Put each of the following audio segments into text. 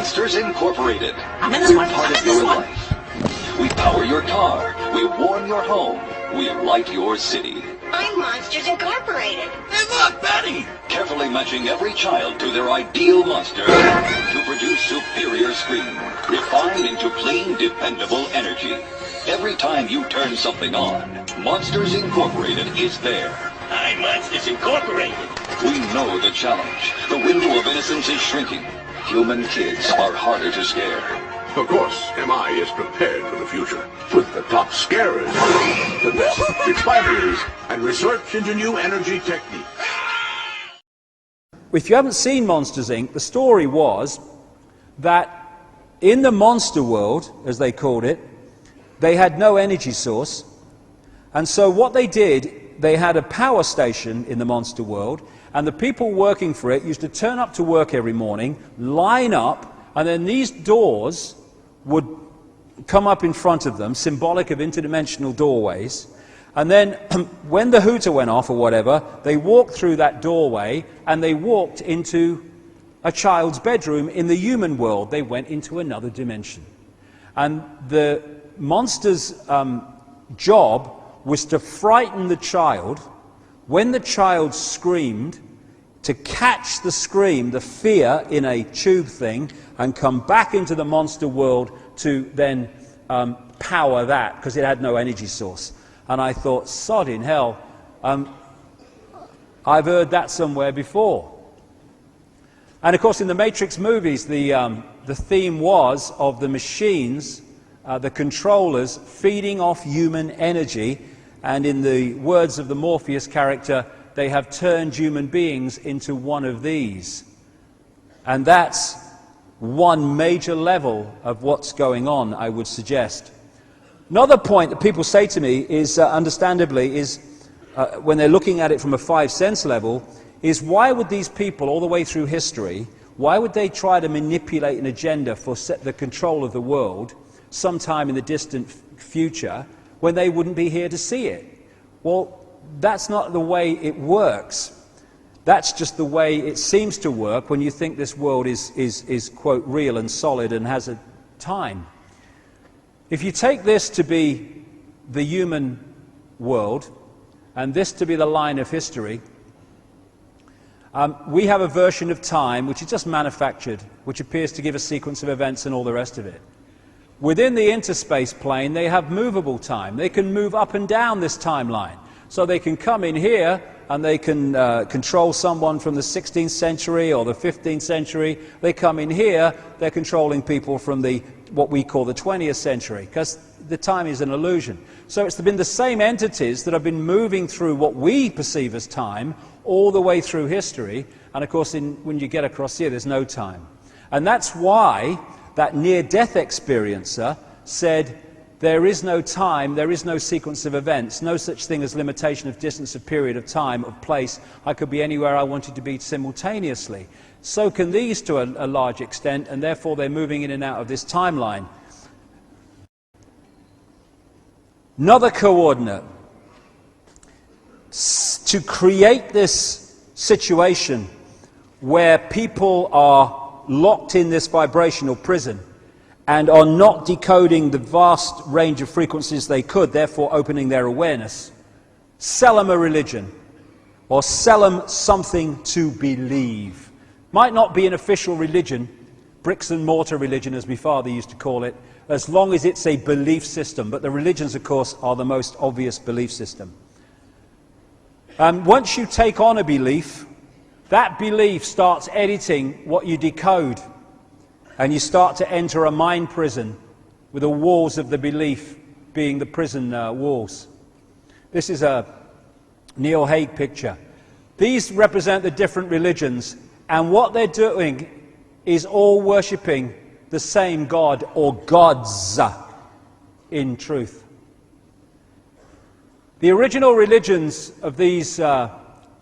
Monsters Incorporated. We're part of your life. We power your car. We warm your home. We light your city. I'm Monsters Incorporated. Hey, look, Betty! Carefully matching every child to their ideal monster to produce superior screen, refined into clean, dependable energy. Every time you turn something on, Monsters Incorporated is there. I'm Monsters Incorporated. We know the challenge. The window of innocence is shrinking. Human kids are harder to scare. Of course, MI is prepared for the future, with the top scarers, the best explorers, and research into new energy techniques. If you haven't seen Monsters, Inc., the story was that in the monster world, as they called it, they had no energy source, and so what they did, they had a power station in the monster world, and the people working for it used to turn up to work every morning, line up, and then these doors would come up in front of them, symbolic of interdimensional doorways, and then when the hooter went off or whatever, they walked through that doorway and they walked into a child's bedroom in the human world. They went into another dimension. And the monster's job was to frighten the child. When the child screamed, to catch the scream, the fear, in a tube thing, and come back into the monster world to then power that, because it had no energy source. And I thought, sod in hell, I've heard that somewhere before. And of course in the Matrix movies, the theme was of the machines, the controllers, feeding off human energy, and in the words of the Morpheus character, they have turned human beings into one of these. And that's one major level of what's going on, I would suggest. Another point that people say to me is, understandably, is when they're looking at it from a five-sense level, is why would these people, all the way through history, why would they try to manipulate an agenda for the control of the world sometime in the distant future when they wouldn't be here to see it? Well, that's not the way it works. That's just the way it seems to work when you think this world is quote, real and solid and has a time. If you take this to be the human world, and this to be the line of history, we have a version of time which is just manufactured, which appears to give a sequence of events and all the rest of it. Within the interspace plane, they have movable time. They can move up and down this timeline. So they can come in here and they can control someone from the 16th century or the 15th century. They come in here, they're controlling people from what we call the 20th century, because the time is an illusion. So it's been the same entities that have been moving through what we perceive as time all the way through history, and of course when you get across here there's no time. And that's why that near-death experiencer said, there is no time, there is no sequence of events, no such thing as limitation of distance, of period of time, of place. I could be anywhere I wanted to be simultaneously. So can these to a large extent, and therefore they're moving in and out of this timeline. Another coordinate. To create this situation where people are locked in this vibrational prison and are not decoding the vast range of frequencies they could, therefore opening their awareness, sell them a religion, or sell them something to believe. Might not be an official religion, bricks and mortar religion as my father used to call it, as long as it's a belief system, but the religions of course are the most obvious belief system. And once you take on a belief, that belief starts editing what you decode. And you start to enter a mind prison with the walls of the belief being the prison walls. This is a Neil Haig picture. These represent the different religions, and what they're doing is all worshipping the same God or gods in truth. The original religions of these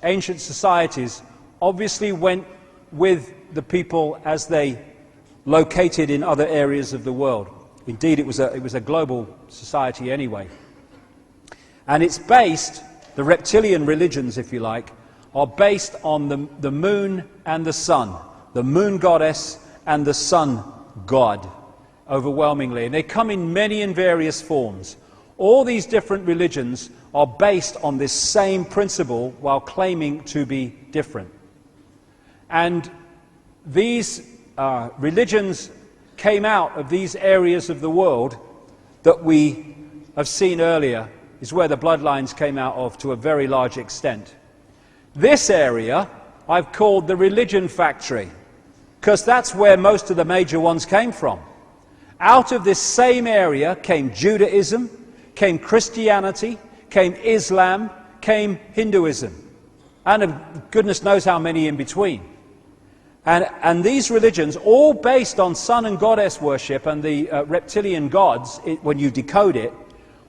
ancient societies obviously went with the people as they located in other areas of the world. Indeed, it was a global society anyway. And it's based, the reptilian religions, if you like, are based on the moon and the sun, the moon goddess and the Son God, overwhelmingly. And they come in many and various forms. All these different religions are based on this same principle while claiming to be different. And these religions came out of these areas of the world that we have seen earlier, is where the bloodlines came out of to a very large extent. This area I've called the religion factory, because that's where most of the major ones came from. Out of this same area came Judaism, came Christianity, came Islam, came Hinduism, and goodness knows how many in between. And these religions, all based on sun and goddess worship and the reptilian gods, when you decode it,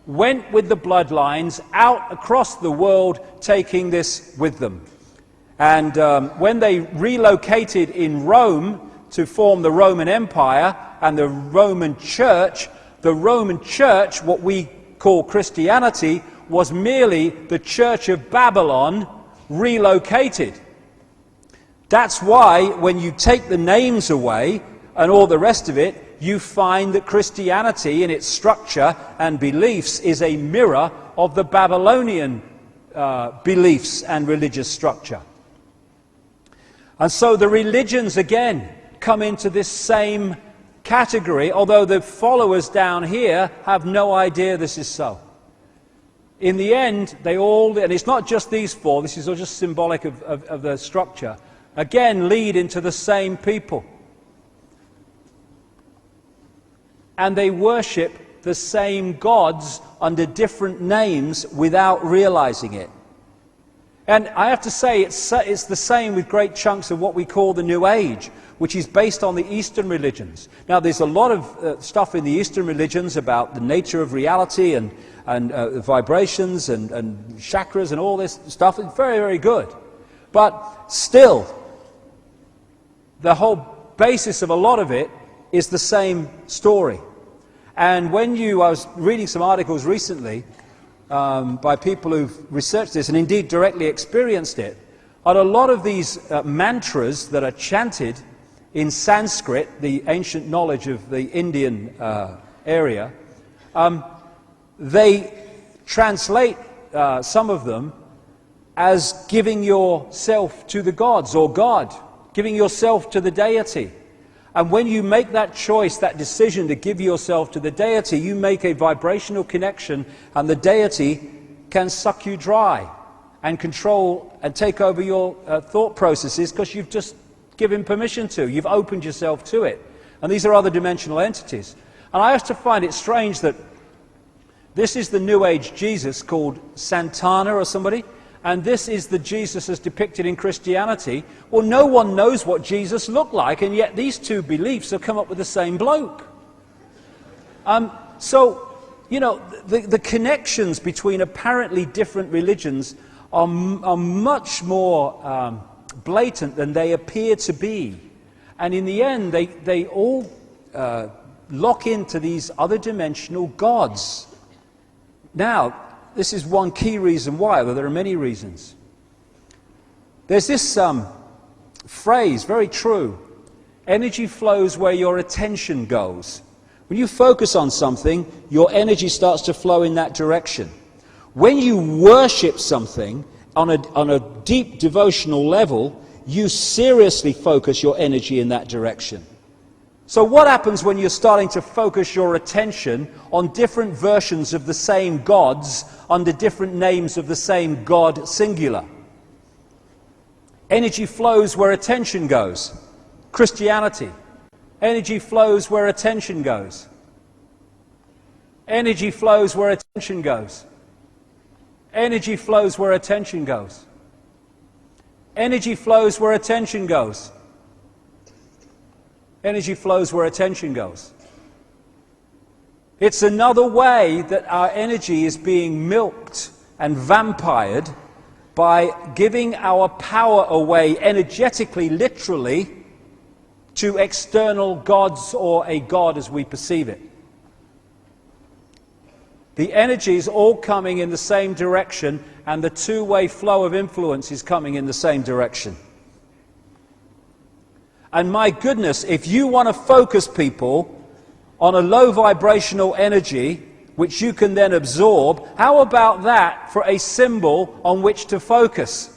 went with the bloodlines out across the world, taking this with them. And when they relocated in Rome to form the Roman Empire and the Roman Church, what we call Christianity, was merely the Church of Babylon relocated. That's why when you take the names away and all the rest of it, you find that Christianity in its structure and beliefs is a mirror of the Babylonian beliefs and religious structure. And so the religions again come into this same category, although the followers down here have no idea this is so. In the end, they all, and it's not just these four, this is all just symbolic of the structure, again lead into the same people. And they worship the same gods under different names without realizing it. And I have to say, it's the same with great chunks of what we call the New Age, which is based on the Eastern religions. Now, there's a lot of stuff in the Eastern religions about the nature of reality and vibrations and chakras and all this stuff. It's very, very good. But still, the whole basis of a lot of it is the same story. And I was reading some articles recently by people who've researched this and indeed directly experienced it, and a lot of these mantras that are chanted in Sanskrit, the ancient knowledge of the Indian area, they translate some of them as giving yourself to the gods or God, giving yourself to the deity. And when you make that choice, that decision to give yourself to the deity, you make a vibrational connection, and the deity can suck you dry and control and take over your thought processes because you've just given permission to. You've opened yourself to it. And these are other dimensional entities. And I have to find it strange that this is the New Age Jesus called Santana or somebody, and this is the Jesus as depicted in Christianity. Well, no one knows what Jesus looked like, and yet these two beliefs have come up with the same bloke. So, you know, the connections between apparently different religions are much more blatant than they appear to be. And in the end, they all lock into these other dimensional gods. Now, this is one key reason why, although there are many reasons. There's this phrase, very true: energy flows where your attention goes. When you focus on something, your energy starts to flow in that direction. When you worship something on a deep devotional level, you seriously focus your energy in that direction. So what happens when you're starting to focus your attention on different versions of the same gods under different names of the same God singular? Energy flows where attention goes. Christianity. Energy flows where attention goes. Energy flows where attention goes. Energy flows where attention goes. Energy flows where attention goes. Energy flows where attention goes. It's another way that our energy is being milked and vampired by giving our power away energetically, literally, to external gods or a god as we perceive it. The energy is all coming in the same direction, and the two-way flow of influence is coming in the same direction. And my goodness, if you want to focus people on a low vibrational energy, which you can then absorb, how about that for a symbol on which to focus?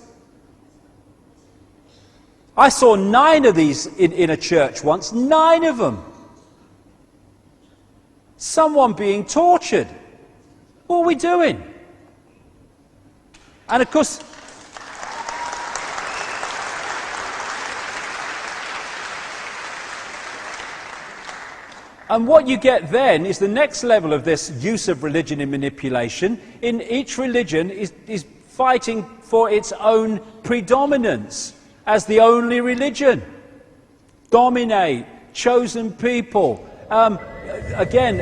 I saw 9 of these in a church once, 9 of them. Someone being tortured. What are we doing? And of course, and what you get then is the next level of this use of religion in manipulation. In each religion is fighting for its own predominance as the only religion. Dominate, chosen people. Again,